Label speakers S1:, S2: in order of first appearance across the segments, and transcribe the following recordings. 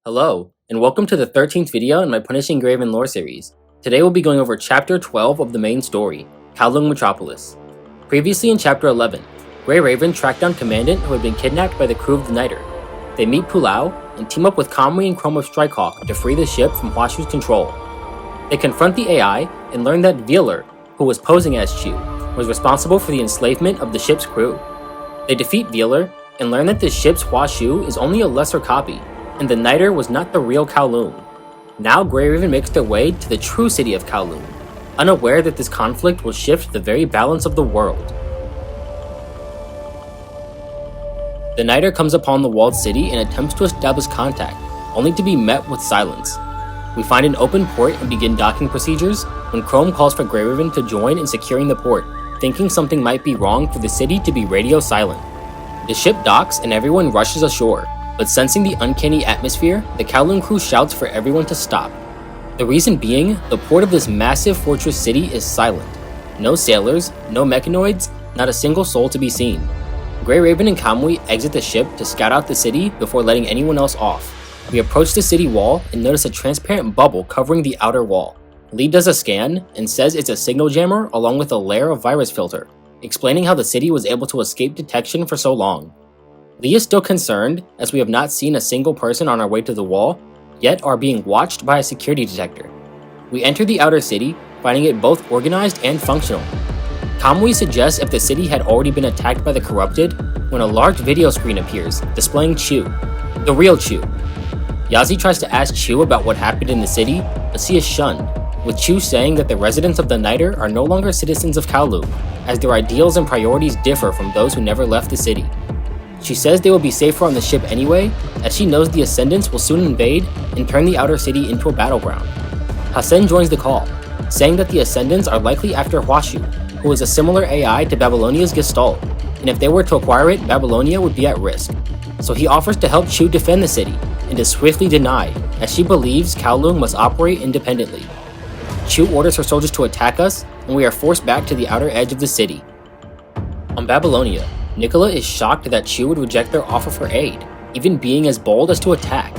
S1: Hello, and welcome to the 13th video in my Punishing Graven lore series. Today we'll be going over Chapter 12 of the main story, Kowloon Metropolis. Previously in Chapter 11, Grey Raven tracked down Commandant who had been kidnapped by the crew of the Niter. They meet Pulau and team up with Kamui and Chrome of Strikehawk to free the ship from Huashu's control. They confront the AI and learn that Veeler, who was posing as Chu, was responsible for the enslavement of the ship's crew. They defeat Veeler and learn that the ship's Huashu is only a lesser copy, and the Niter was not the real Kowloon. Now Grey Raven makes their way to the true city of Kowloon, unaware that this conflict will shift the very balance of the world. The Niter comes upon the walled city and attempts to establish contact, only to be met with silence. We find an open port and begin docking procedures when Chrome calls for Grey Raven to join in securing the port, thinking something might be wrong for the city to be radio silent. The ship docks and everyone rushes ashore, but sensing the uncanny atmosphere, the Kowloon crew shouts for everyone to stop. The reason being, the port of this massive fortress city is silent. No sailors, no mechanoids, not a single soul to be seen. Grey Raven and Kamui exit the ship to scout out the city before letting anyone else off. We approach the city wall and notice a transparent bubble covering the outer wall. Lee does a scan and says it's a signal jammer along with a layer of virus filter, explaining how the city was able to escape detection for so long. Lee is still concerned, as we have not seen a single person on our way to the wall, yet are being watched by a security detector. We enter the outer city, finding it both organized and functional. Kamui suggests if the city had already been attacked by the corrupted, when a large video screen appears, displaying Chu, the real Chu. Yazi tries to ask Chu about what happened in the city, but she is shunned, with Chu saying that the residents of the Niter are no longer citizens of Kowloon, as their ideals and priorities differ from those who never left the city. She says they will be safer on the ship anyway, as she knows the Ascendants will soon invade and turn the outer city into a battleground. Hassen joins the call, saying that the Ascendants are likely after Huashu, who is a similar AI to Babylonia's Gestalt, and if they were to acquire it, Babylonia would be at risk. So he offers to help Chu defend the city, and is swiftly denied, as she believes Kowloon must operate independently. Chu orders her soldiers to attack us, and we are forced back to the outer edge of the city. On Babylonia, Nicola is shocked that Chu would reject their offer for aid, even being as bold as to attack.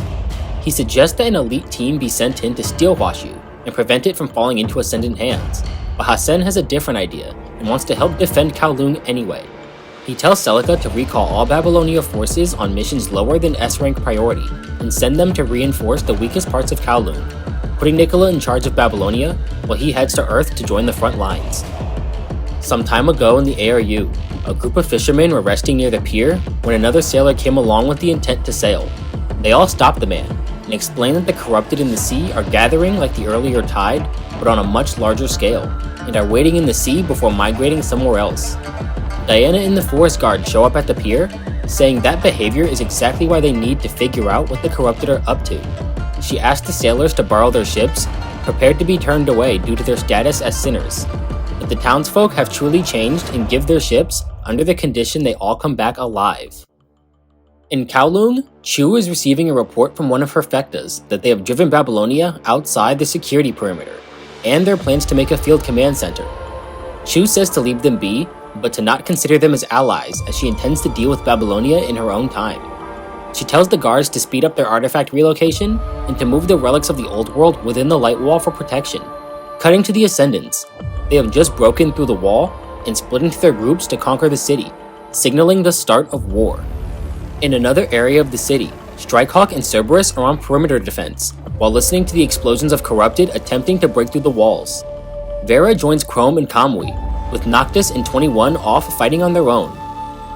S1: He suggests that an elite team be sent in to steal Huashu and prevent it from falling into Ascendant hands, but Hassen has a different idea and wants to help defend Kowloon anyway. He tells Celica to recall all Babylonia forces on missions lower than S-rank priority and send them to reinforce the weakest parts of Kowloon, putting Nicola in charge of Babylonia while he heads to Earth to join the front lines. Some time ago in the ARU, a group of fishermen were resting near the pier when another sailor came along with the intent to sail. They all stopped the man and explained that the corrupted in the sea are gathering like the earlier tide, but on a much larger scale, and are waiting in the sea before migrating somewhere else. Diana and the forest guard show up at the pier, saying that behavior is exactly why they need to figure out what the corrupted are up to. She asks the sailors to borrow their ships, prepared to be turned away due to their status as sinners. But the townsfolk have truly changed and give their ships under the condition they all come back alive. In Kowloon, Chu is receiving a report from one of her fectas that they have driven Babylonia outside the security perimeter, and their plans to make a field command center. Chu says to leave them be, but to not consider them as allies, as she intends to deal with Babylonia in her own time. She tells the guards to speed up their artifact relocation and to move the relics of the old world within the light wall for protection. Cutting to the Ascendants, they have just broken through the wall and split into their groups to conquer the city, signaling the start of war. In another area of the city, Strikehawk and Cerberus are on perimeter defense, while listening to the explosions of corrupted attempting to break through the walls. Vera joins Chrome and Kamui, with Noctis and 21 off fighting on their own.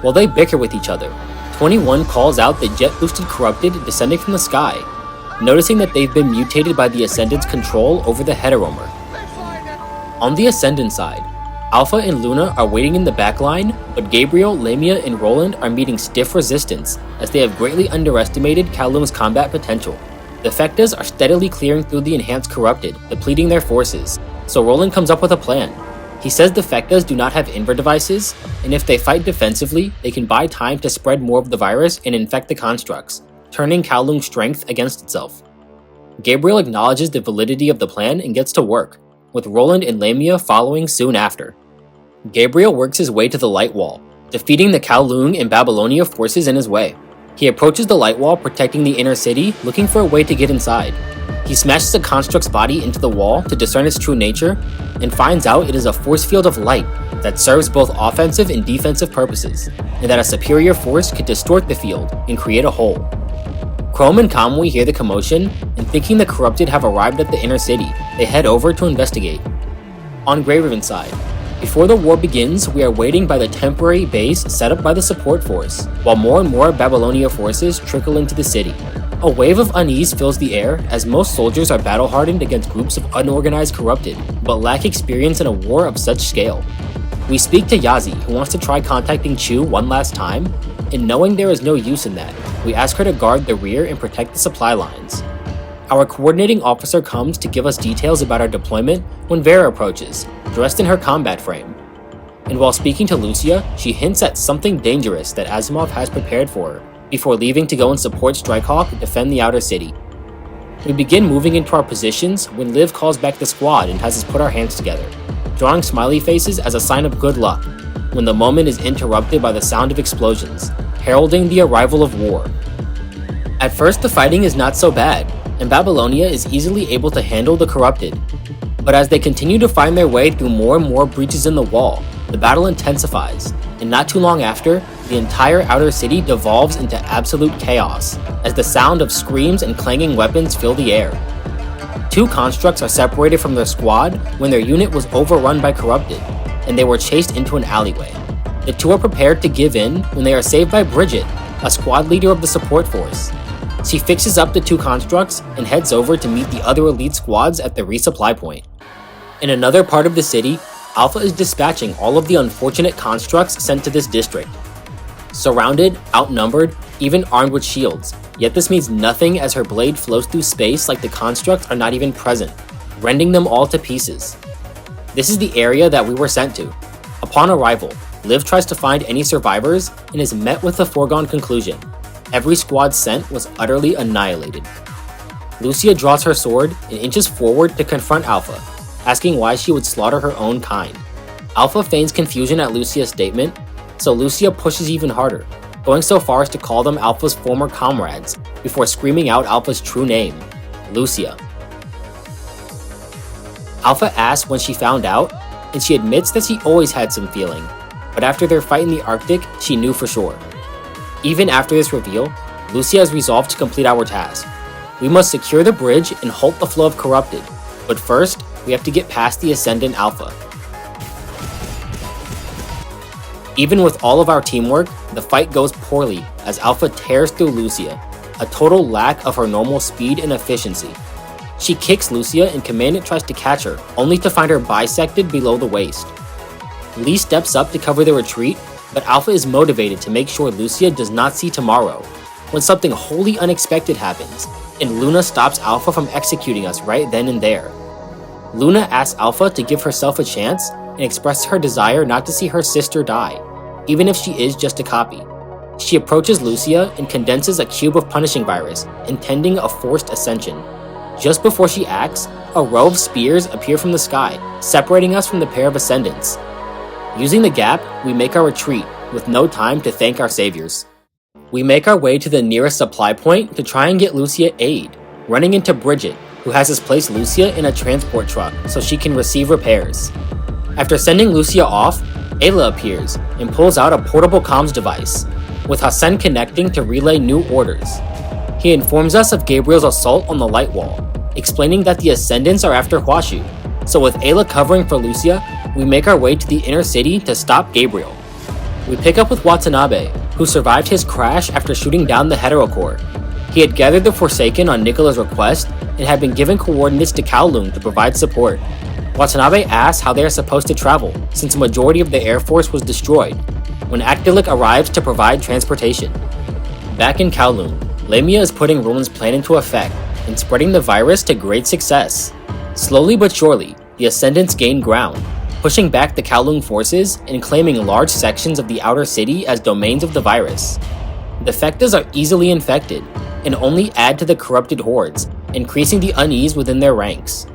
S1: While they bicker with each other, 21 calls out the jet-boosted corrupted descending from the sky, noticing that they've been mutated by the Ascendant's control over the Heteromer. On the Ascendant side, Alpha and Luna are waiting in the backline, but Gabriel, Lamia, and Roland are meeting stiff resistance as they have greatly underestimated Kowloon's combat potential. The Fectas are steadily clearing through the enhanced corrupted, depleting their forces, so Roland comes up with a plan. He says the Fectas do not have invert devices, and if they fight defensively, they can buy time to spread more of the virus and infect the constructs, turning Kowloon's strength against itself. Gabriel acknowledges the validity of the plan and gets to work, with Roland and Lamia following soon after. Gabriel works his way to the light wall, defeating the Kowloon and Babylonia forces in his way. He approaches the light wall protecting the inner city, looking for a way to get inside. He smashes the construct's body into the wall to discern its true nature, and finds out it is a force field of light that serves both offensive and defensive purposes, and that a superior force could distort the field and create a hole. Chrome and Kamui hear the commotion, and thinking the corrupted have arrived at the inner city, they head over to investigate. On Grey Riven's side, before the war begins, we are waiting by the temporary base set up by the support force, while more and more Babylonia forces trickle into the city. A wave of unease fills the air as most soldiers are battle-hardened against groups of unorganized corrupted, but lack experience in a war of such scale. We speak to Yazi, who wants to try contacting Chu one last time, and knowing there is no use in that, we ask her to guard the rear and protect the supply lines. Our coordinating officer comes to give us details about our deployment when Vera approaches, dressed in her combat frame. And while speaking to Lucia, she hints at something dangerous that Asimov has prepared for her, before leaving to go and support Strikehawk and defend the outer city. We begin moving into our positions when Liv calls back the squad and has us put our hands together, drawing smiley faces as a sign of good luck, when the moment is interrupted by the sound of explosions, heralding the arrival of war. At first, the fighting is not so bad, and Babylonia is easily able to handle the corrupted. But as they continue to find their way through more and more breaches in the wall, the battle intensifies, and not too long after, the entire outer city devolves into absolute chaos, as the sound of screams and clanging weapons fill the air. Two constructs are separated from their squad when their unit was overrun by corrupted, and they were chased into an alleyway. The two are prepared to give in when they are saved by Bridget, a squad leader of the support force. She fixes up the two constructs and heads over to meet the other elite squads at the resupply point. In another part of the city, Alpha is dispatching all of the unfortunate constructs sent to this district. Surrounded, outnumbered, even armed with shields, yet this means nothing as her blade flows through space like the constructs are not even present, rending them all to pieces. This is the area that we were sent to. Upon arrival, Liv tries to find any survivors and is met with the foregone conclusion. Every squad sent was utterly annihilated. Lucia draws her sword and inches forward to confront Alpha, asking why she would slaughter her own kind. Alpha feigns confusion at Lucia's statement, so Lucia pushes even harder, going so far as to call them Alpha's former comrades, before screaming out Alpha's true name, Lucia. Alpha asks when she found out, and she admits that she always had some feeling, but after their fight in the Arctic, she knew for sure. Even after this reveal, Lucia has resolved to complete our task. We must secure the bridge and halt the flow of corrupted, but first, we have to get past the Ascendant Alpha. Even with all of our teamwork, the fight goes poorly as Alpha tears through Lucia, a total lack of her normal speed and efficiency. She kicks Lucia and Commandant tries to catch her, only to find her bisected below the waist. Lee steps up to cover the retreat, but Alpha is motivated to make sure Lucia does not see tomorrow, when something wholly unexpected happens, and Luna stops Alpha from executing us right then and there. Luna asks Alpha to give herself a chance and expresses her desire not to see her sister die, even if she is just a copy. She approaches Lucia and condenses a cube of punishing virus, intending a forced ascension. Just before she acts, a row of spears appear from the sky, separating us from the pair of Ascendants. Using the gap, we make our retreat, with no time to thank our saviors. We make our way to the nearest supply point to try and get Lucia aid, running into Bridget, who has us place Lucia in a transport truck so she can receive repairs. After sending Lucia off, Ayla appears and pulls out a portable comms device, with Hassan connecting to relay new orders. He informs us of Gabriel's assault on the light wall, explaining that the Ascendants are after Huashu, so with Ayla covering for Lucia, we make our way to the inner city to stop Gabriel. We pick up with Watanabe, who survived his crash after shooting down the Heterocore. He had gathered the Forsaken on Nicola's request and had been given coordinates to Kowloon to provide support. Watanabe asks how they are supposed to travel, since a majority of the Air Force was destroyed, when Akdelik arrives to provide transportation. Back in Kowloon, Lamia is putting Roland's plan into effect and spreading the virus to great success. Slowly but surely, the Ascendants gain ground, pushing back the Kowloon forces and claiming large sections of the outer city as domains of the virus. Defectors are easily infected and only add to the corrupted hordes, increasing the unease within their ranks.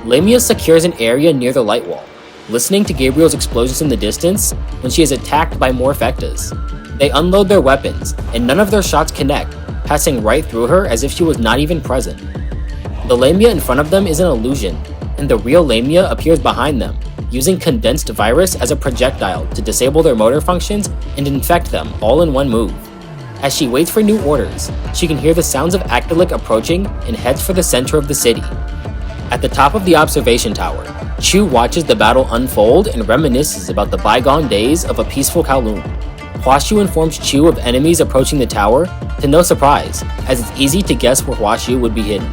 S1: Lamia secures an area near the light wall, listening to Gabriel's explosions in the distance when she is attacked by more Fectas. They unload their weapons, and none of their shots connect, passing right through her as if she was not even present. The Lamia in front of them is an illusion, and the real Lamia appears behind them, using condensed virus as a projectile to disable their motor functions and infect them all in one move. As she waits for new orders, she can hear the sounds of Actalic approaching and heads for the center of the city. At the top of the observation tower, Chu watches the battle unfold and reminisces about the bygone days of a peaceful Kowloon. Huashu informs Chu of enemies approaching the tower, to no surprise, as it's easy to guess where Huashu would be hidden.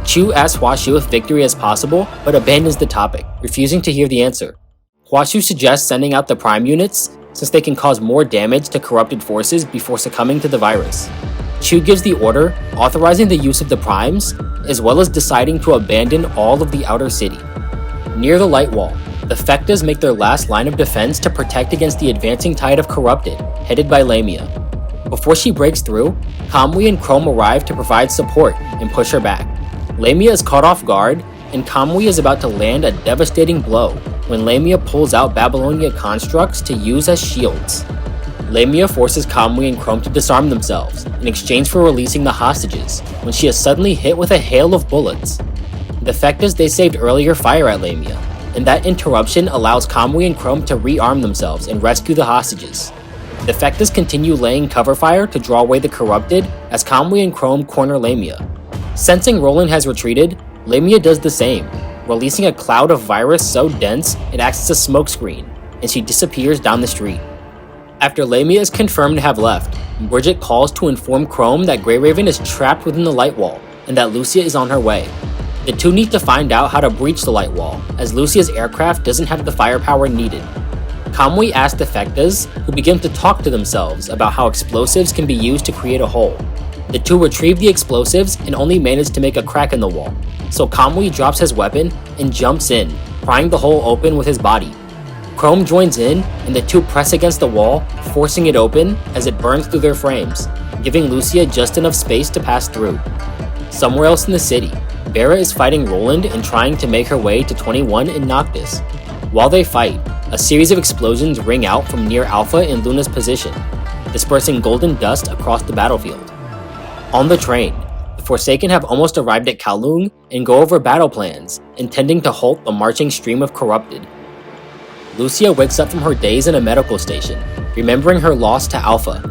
S1: Chu asks Huashu if victory is possible, but abandons the topic, refusing to hear the answer. Huashu suggests sending out the Prime units, since they can cause more damage to corrupted forces before succumbing to the virus. Chu gives the order, authorizing the use of the Primes, as well as deciding to abandon all of the outer city. Near the light wall, the Fectas make their last line of defense to protect against the advancing tide of Corrupted, headed by Lamia. Before she breaks through, Kamui and Chrome arrive to provide support and push her back. Lamia is caught off guard, and Kamui is about to land a devastating blow when Lamia pulls out Babylonia constructs to use as shields. Lamia forces Kamui and Chrome to disarm themselves in exchange for releasing the hostages when she is suddenly hit with a hail of bullets. The Fectas they saved earlier fire at Lamia, and that interruption allows Kamui and Chrome to rearm themselves and rescue the hostages. The Fectas continue laying cover fire to draw away the Corrupted as Kamui and Chrome corner Lamia. Sensing Roland has retreated, Lamia does the same, releasing a cloud of virus so dense it acts as a smokescreen, and she disappears down the street. After Lamia is confirmed to have left, Bridget calls to inform Chrome that Grey Raven is trapped within the light wall, and that Lucia is on her way. The two need to find out how to breach the light wall, as Lucia's aircraft doesn't have the firepower needed. Kamui asks the Fectas, who begin to talk to themselves about how explosives can be used to create a hole. The two retrieve the explosives and only manage to make a crack in the wall, so Kamui drops his weapon and jumps in, prying the hole open with his body. Chrome joins in, and the two press against the wall, forcing it open as it burns through their frames, giving Lucia just enough space to pass through. Somewhere else in the city, Vera is fighting Roland and trying to make her way to 21 in Noctis. While they fight, a series of explosions ring out from near Alpha and Luna's position, dispersing golden dust across the battlefield. On the train, the Forsaken have almost arrived at Kowloong and go over battle plans, intending to halt the marching stream of Corrupted. Lucia wakes up from her daze in a medical station, remembering her loss to Alpha.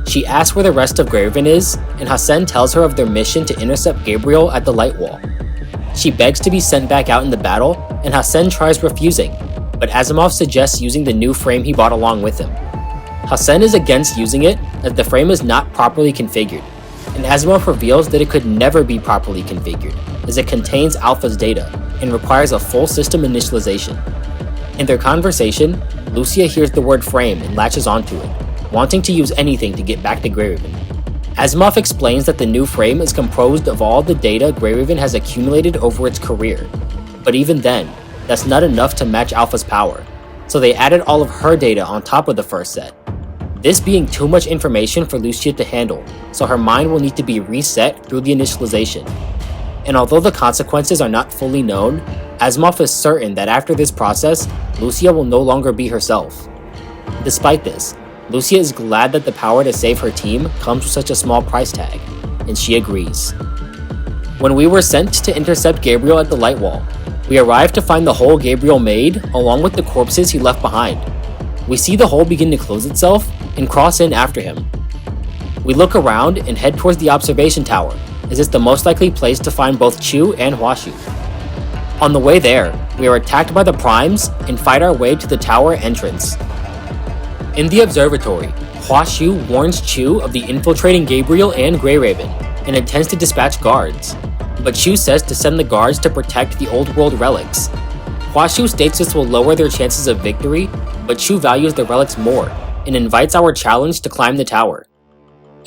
S1: She asks where the rest of Grey Raven is, and Hassan tells her of their mission to intercept Gabriel at the light wall. She begs to be sent back out in the battle, and Hassan tries refusing, but Asimov suggests using the new frame he brought along with him. Hassan is against using it, as the frame is not properly configured, and Asimov reveals that it could never be properly configured, as it contains Alpha's data, and requires a full system initialization. In their conversation, Lucia hears the word frame and latches onto it, wanting to use anything to get back to Grey Raven. Asimov explains that the new frame is composed of all the data Grey Raven has accumulated over its career, but even then, that's not enough to match Alpha's power, so they added all of her data on top of the first set. This being too much information for Lucia to handle, so her mind will need to be reset through the initialization. And although the consequences are not fully known, Asimov is certain that after this process, Lucia will no longer be herself. Despite this, Lucia is glad that the power to save her team comes with such a small price tag, and she agrees. When we were sent to intercept Gabriel at the light wall, we arrived to find the hole Gabriel made along with the corpses he left behind. We see the hole begin to close itself and cross in after him. We look around and head towards the observation tower, as it's the most likely place to find both Chu and Huashu. On the way there, we are attacked by the Primes and fight our way to the tower entrance. In the observatory, Huashu warns Chu of the infiltrating Gabriel and Grey Raven, and intends to dispatch guards. But Chu says to send the guards to protect the old world relics. Huashu states this will lower their chances of victory, but Chu values the relics more, and invites our challenge to climb the tower.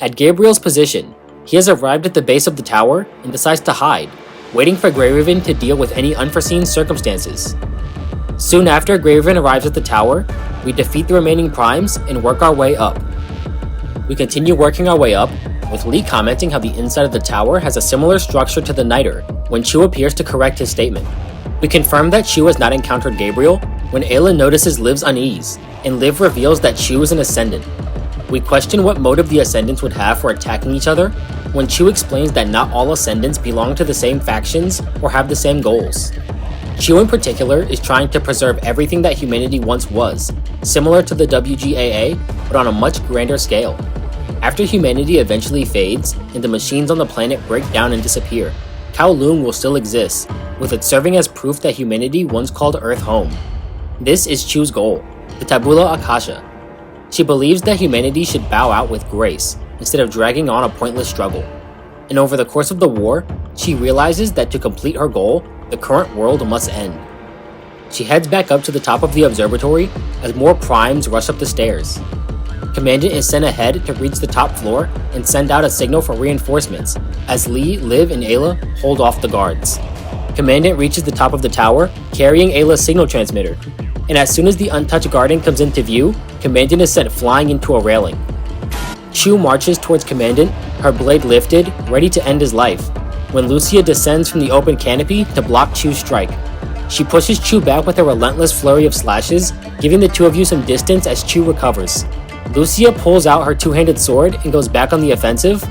S1: At Gabriel's position, he has arrived at the base of the tower and decides to hide, waiting for Grey Raven to deal with any unforeseen circumstances. Soon after Grey Raven arrives at the tower, we defeat the remaining Primes and work our way up. We continue working our way up, with Lee commenting how the inside of the tower has a similar structure to the Niter when Chu appears to correct his statement. We confirm that Chu has not encountered Gabriel, when Ayla notices Liv's unease, and Liv reveals that Chu is an Ascendant. We question what motive the Ascendants would have for attacking each other, when Chu explains that not all Ascendants belong to the same factions or have the same goals. Chu in particular is trying to preserve everything that humanity once was, similar to the WGAA, but on a much grander scale. After humanity eventually fades and the machines on the planet break down and disappear, Kowloon will still exist, with it serving as proof that humanity once called Earth home. This is Chu's goal, the Tabula Akasha. She believes that humanity should bow out with grace, instead of dragging on a pointless struggle. And over the course of the war, she realizes that to complete her goal, the current world must end. She heads back up to the top of the observatory as more primes rush up the stairs. Commandant is sent ahead to reach the top floor and send out a signal for reinforcements, as Lee, Liv, and Ayla hold off the guards. Commandant reaches the top of the tower, carrying Ayla's signal transmitter, and as soon as the untouched garden comes into view, Commandant is sent flying into a railing. Chu marches towards Commandant, her blade lifted, ready to end his life, when Lucia descends from the open canopy to block Chu's strike. She pushes Chu back with a relentless flurry of slashes, giving the two of you some distance as Chu recovers. Lucia pulls out her two-handed sword and goes back on the offensive,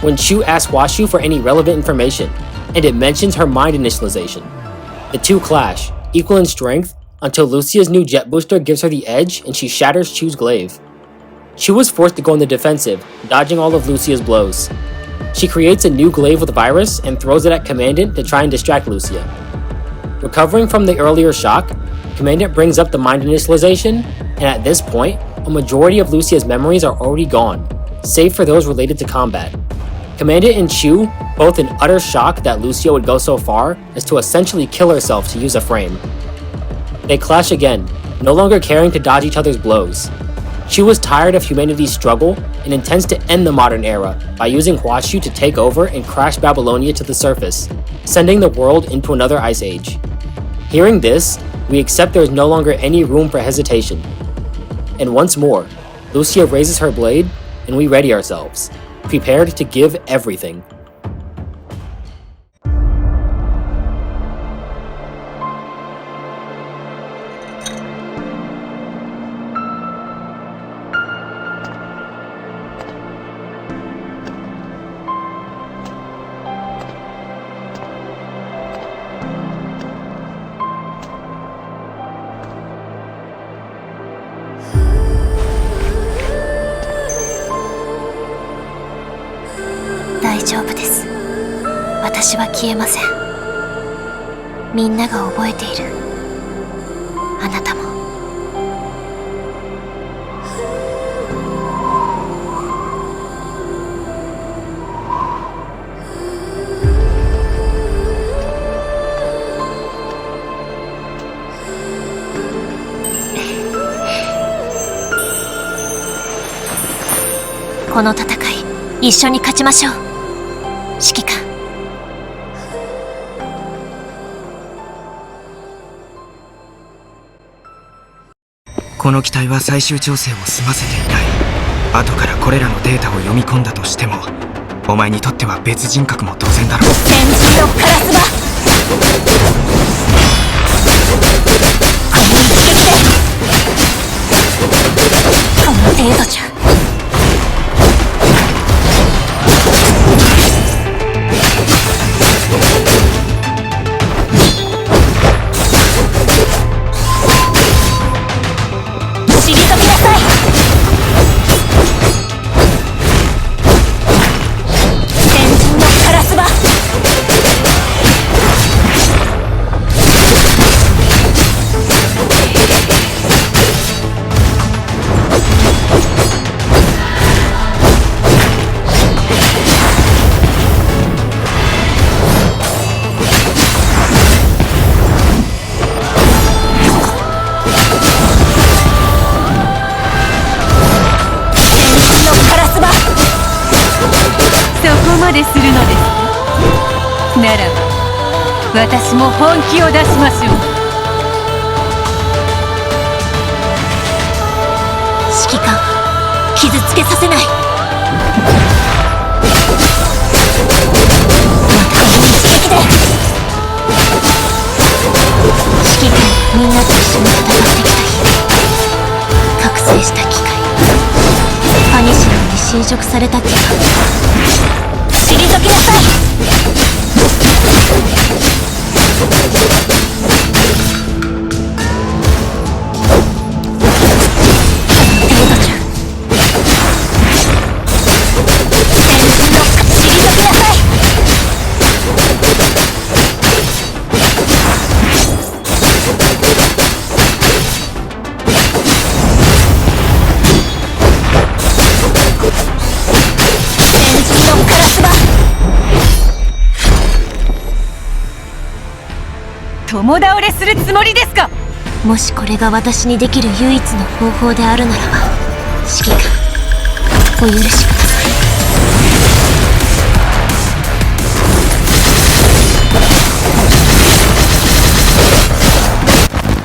S1: when Chu asks Washu for any relevant information, and it mentions her mind initialization. The two clash, equal in strength, until Lucia's new jet booster gives her the edge and she shatters Chu's glaive. Chu was forced to go on the defensive, dodging all of Lucia's blows. She creates a new glaive with virus and throws it at Commandant to try and distract Lucia. Recovering from the earlier shock, Commandant brings up the mind initialization, and at this point, a majority of Lucia's memories are already gone, save for those related to combat. Commandant and Chu, both in utter shock that Lucia would go so far as to essentially kill herself to use a frame. They clash again, no longer caring to dodge each other's blows. Chu was tired of humanity's struggle and intends to end the modern era by using Huashu to take over and crash Babylonia to the surface, sending the world into another ice age. Hearing this, we accept there is no longer any room for hesitation. And once more, Lucia raises her blade, and we ready ourselves, prepared to give everything.
S2: 「大丈夫です。私は消えません。みんなが覚えている。あなたも。この戦い、一緒に勝ちましょう。指揮官。
S3: この機体は最終調整を済ませていない。後からこれらのデータを読み込んだとしても、お前にとっては別人格も当然だろう。
S2: 先人のカラスバ。この一撃で。この程度じゃ。
S4: でするのですか。ならば私も本気を出しましょう。
S2: 指揮官、傷つけさせない。また一撃で。指揮官、みんなと一緒に戦って。触された気が。退きなさい。
S4: 共倒れするつもりですか。
S2: もしこれが私にできる唯一の方法であるならば、指揮官、お許しください。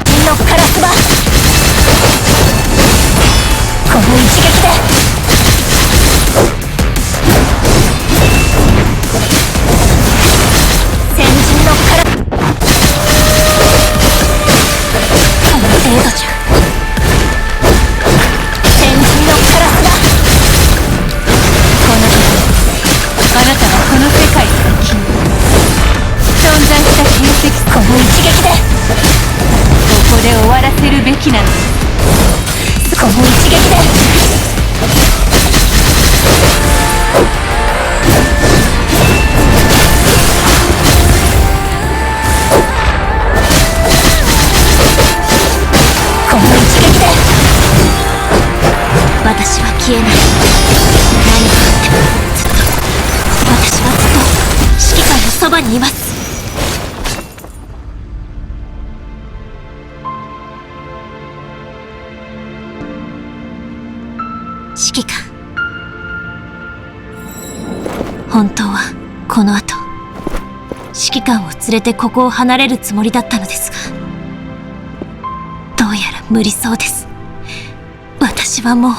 S2: 天のカラスバ、この一撃で先人のカラス、程度じゃ。先人のカラスだ。
S4: この時あなたはこの世界から消え存在した形跡、
S2: この一撃で
S4: ここで終わらせるべきなのです。
S2: この一撃でこの一撃で私は消えない。何があってもずっと、私はずっと指揮官のそばにいます。指揮官、本当はこの後指揮官を連れてここを離れるつもりだったのですが、どうやら無理そうです。私はもう、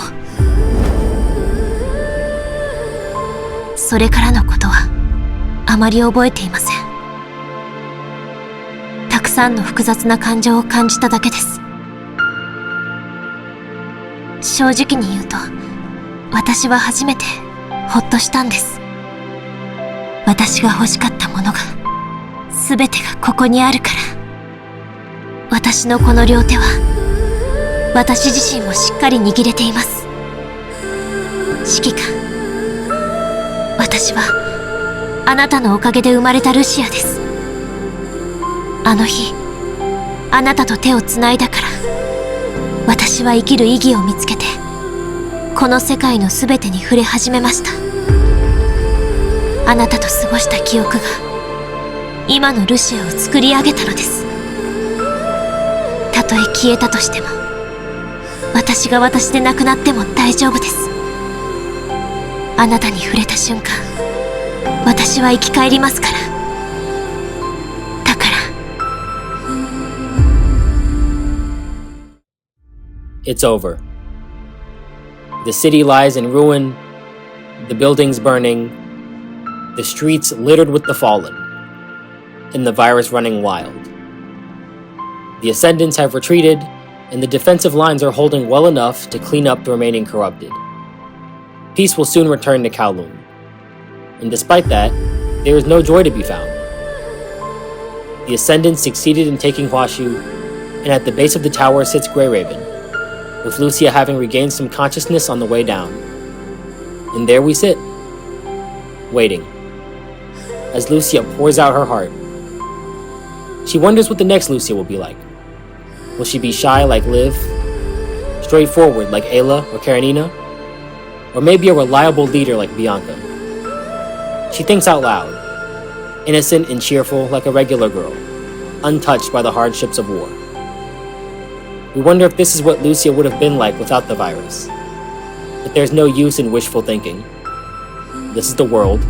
S2: それからのことはあまり覚えていません。たくさんの複雑な感情を感じただけです。正直に言うと、私は初めてほっとしたんです。私が欲しかったものが全てがここにあるから。私のこの両手は私自身をしっかり握れています。指揮官、私はあなたのおかげで生まれたルシアです。あの日あなたと手をつないだから、私は生きる意義を見つけてこの世界の全てに触れ始めました。あなたと過ごした記憶が今のルシアを作り上げたのです。たとえ消えたとしても、私が私でなくなっても大丈夫です。あなたに触れた瞬間、私は生き返りますから。だから。
S1: It's over. The city lies in ruin, the buildings burning, the streets littered with the fallen, and the virus running wild. The Ascendants have retreated, and the defensive lines are holding well enough to clean up the remaining corrupted. Peace will soon return to Kowloon, and despite that, there is no joy to be found. The Ascendants succeeded in taking Huashu, and at the base of the tower sits Grey Raven, with Lucia having regained some consciousness on the way down. And there we sit, waiting, as Lucia pours out her heart. She wonders what the next Lucia will be like. Will she be shy like Liv, straightforward like Ayla or Karenina, or maybe a reliable leader like Bianca? She thinks out loud, innocent and cheerful like a regular girl, untouched by the hardships of war. We wonder if this is what Lucia would have been like without the virus. But there's no use in wishful thinking. This is the world.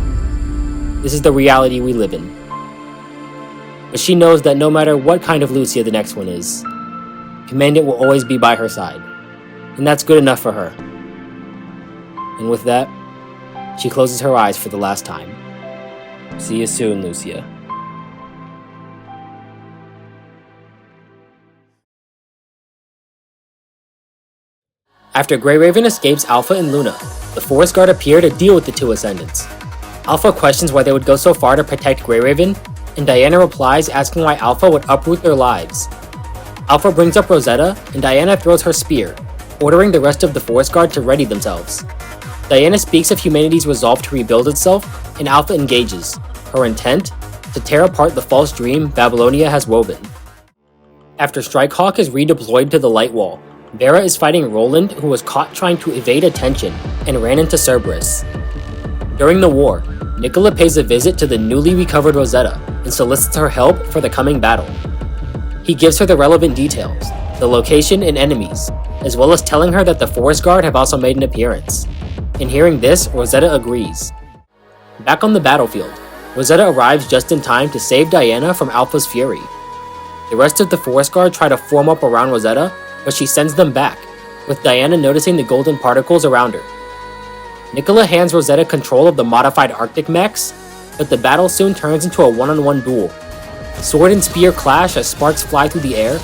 S1: This is the reality we live in. But she knows that no matter what kind of Lucia the next one is, Commandant will always be by her side, and that's good enough for her. And with that, she closes her eyes for the last time. See you soon, Lucia. After Grey Raven escapes Alpha and Luna, the Forest Guard appear to deal with the two Ascendants. Alpha questions why they would go so far to protect Grey Raven, and Diana replies asking why Alpha would uproot their lives. Alpha brings up Rosetta, and Diana throws her spear, ordering the rest of the Forest Guard to ready themselves. Diana speaks of humanity's resolve to rebuild itself, and Alpha engages, her intent to tear apart the false dream Babylonia has woven. After Strikehawk is redeployed to the Light Wall, Vera is fighting Roland, who was caught trying to evade attention and ran into Cerberus. During the war, Nicola pays a visit to the newly recovered Rosetta and solicits her help for the coming battle. He gives her the relevant details, the location and enemies, as well as telling her that the Forest Guard have also made an appearance. In hearing this, Rosetta agrees. Back on the battlefield, Rosetta arrives just in time to save Diana from Alpha's fury. The rest of the Forest Guard try to form up around Rosetta, but she sends them back, with Diana noticing the golden particles around her. Nicola hands Rosetta control of the modified Arctic mechs, but the battle soon turns into a one-on-one duel. Sword and spear clash as sparks fly through the air.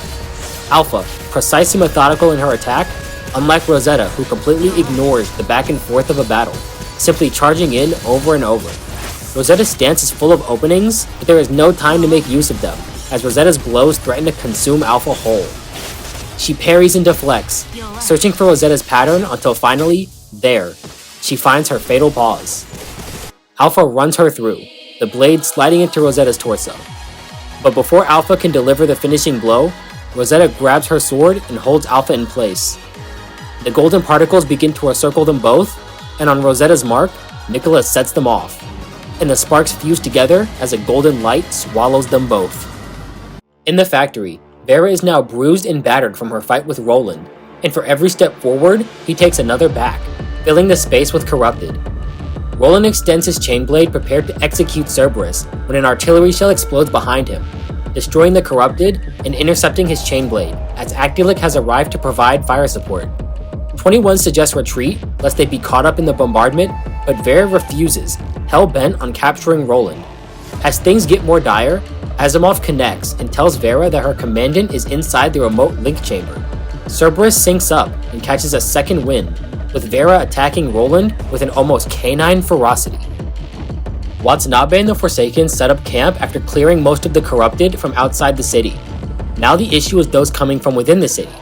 S1: Alpha, precise and methodical in her attack, unlike Rosetta, who completely ignores the back and forth of a battle, simply charging in over and over. Rosetta's stance is full of openings, but there is no time to make use of them, as Rosetta's blows threaten to consume Alpha whole. She parries and deflects, searching for Rosetta's pattern until finally, there, she finds her fatal pause. Alpha runs her through, the blade sliding into Rosetta's torso. But before Alpha can deliver the finishing blow, Rosetta grabs her sword and holds Alpha in place. The golden particles begin to encircle them both, and on Rosetta's mark, Nicola sets them off, and the sparks fuse together as a golden light swallows them both. In the factory, Vera is now bruised and battered from her fight with Roland, and for every step forward, he takes another back, filling the space with corrupted. Roland extends his chain blade prepared to execute Cerberus when an artillery shell explodes behind him, destroying the corrupted and intercepting his chain blade, as Actilic has arrived to provide fire support. 21 suggests retreat lest they be caught up in the bombardment, but Vera refuses, hell-bent on capturing Roland. As things get more dire, Asimov connects and tells Vera that her commandant is inside the remote link chamber. Cerberus syncs up and catches a second wind, with Vera attacking Roland with an almost canine ferocity. Watanabe and the Forsaken set up camp after clearing most of the corrupted from outside the city. Now the issue is those coming from within the city.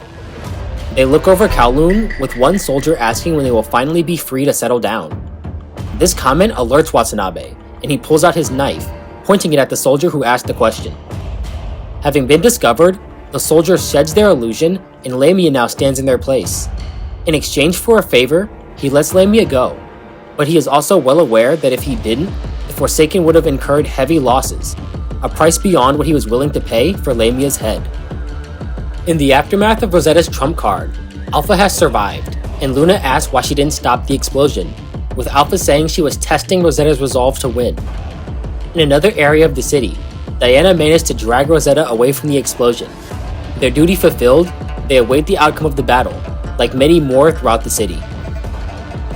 S1: They look over Kowloon, with one soldier asking when they will finally be free to settle down. This comment alerts Watanabe, and he pulls out his knife, pointing it at the soldier who asked the question. Having been discovered, the soldier sheds their illusion, and Lamia now stands in their place. In exchange for a favor, he lets Lamia go, but he is also well aware that if he didn't, the Forsaken would have incurred heavy losses, a price beyond what he was willing to pay for Lamia's head. In the aftermath of Rosetta's trump card, Alpha has survived, and Luna asks why she didn't stop the explosion, with Alpha saying she was testing Rosetta's resolve to win. In another area of the city, Diana managed to drag Rosetta away from the explosion. Their duty fulfilled, they await the outcome of the battle, like many more throughout the city.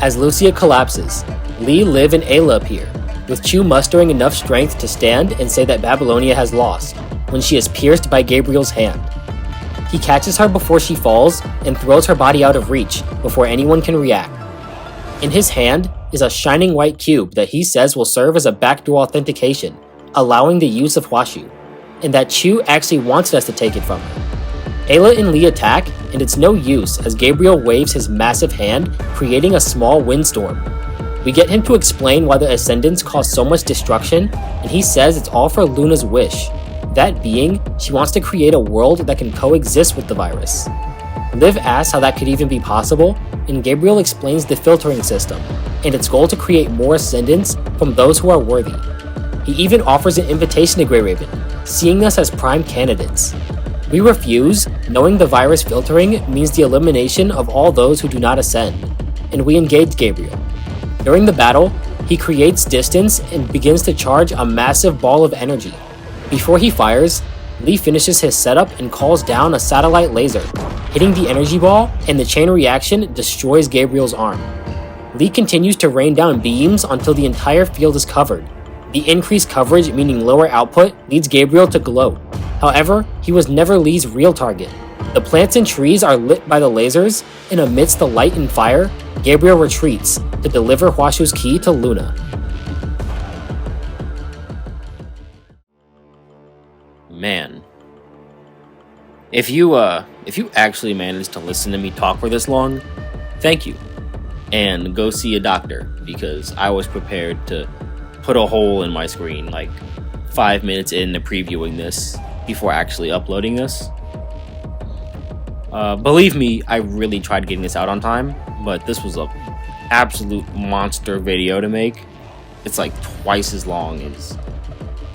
S1: As Lucia collapses, Lee, Liv, and Ayla appear, with Chu mustering enough strength to stand and say that Babylonia has lost, when she is pierced by Gabriel's hand. He catches her before she falls and throws her body out of reach before anyone can react. In his hand is a shining white cube that he says will serve as a backdoor authentication, allowing the use of Huashu, and that Chu actually wanted us to take it from her. Ayla and Lee attack, and it's no use as Gabriel waves his massive hand, creating a small windstorm. We get him to explain why the Ascendants cause so much destruction, and he says it's all for Luna's wish. That being, she wants to create a world that can coexist with the virus. Liv asks how that could even be possible, and Gabriel explains the filtering system, and its goal to create more Ascendants from those who are worthy. He even offers an invitation to Grey Raven, seeing us as prime candidates. We refuse, knowing the virus filtering means the elimination of all those who do not ascend, and we engage Gabriel. During the battle, he creates distance and begins to charge a massive ball of energy. Before he fires, Lee finishes his setup and calls down a satellite laser, hitting the energy ball, and the chain reaction destroys Gabriel's arm. Lee continues to rain down beams until the entire field is covered. The increased coverage, meaning lower output, leads Gabriel to gloat. However, he was never Lee's real target. The plants and trees are lit by the lasers, and amidst the light and fire, Gabriel retreats to deliver Huashu's key to Luna. Man. If you actually managed to listen to me talk for this long, thank you. And go see a doctor, because I was prepared to put a hole in my screen like 5 minutes into previewing this before actually uploading this. Believe me, I really tried getting this out on time, but this was a absolute monster video to make. It's like twice as long as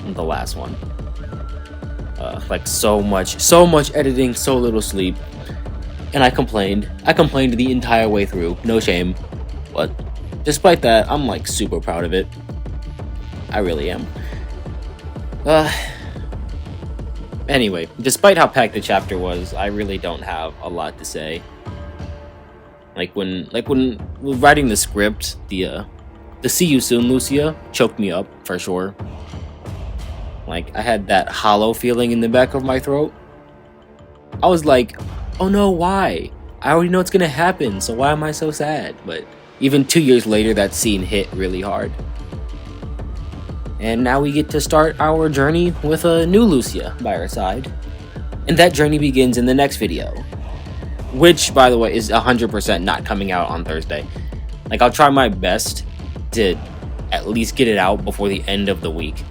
S1: the last one. Like so much editing, so little sleep. And I complained the entire way through, no shame. But despite that, I'm like super proud of it. I really am. Anyway, despite how packed the chapter was, I really don't have a lot to say. Like when writing the script, the "See you soon, Lucia" choked me up for sure. Like I had that hollow feeling in the back of my throat. I was like, oh no, why? I already know it's gonna happen, so why am I so sad? But even 2 years later, that scene hit really hard. And now we get to start our journey with a new Lucia by our side. And that journey begins in the next video. Which, by the way, is 100% not coming out on Thursday. Like, I'll try my best to at least get it out before the end of the week.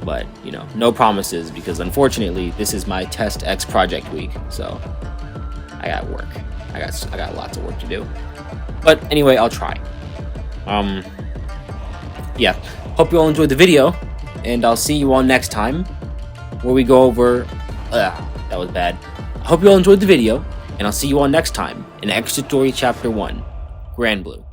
S1: But, you know, no promises, because unfortunately, this is my Test X project week. So, I got work. I got lots of work to do. But anyway, I'll try. Yeah. Hope you all enjoyed the video, and I'll see you all next time, where we go over... that was bad. I hope you all enjoyed the video, and I'll see you all next time in Extra Story Chapter 1, Grand Blue.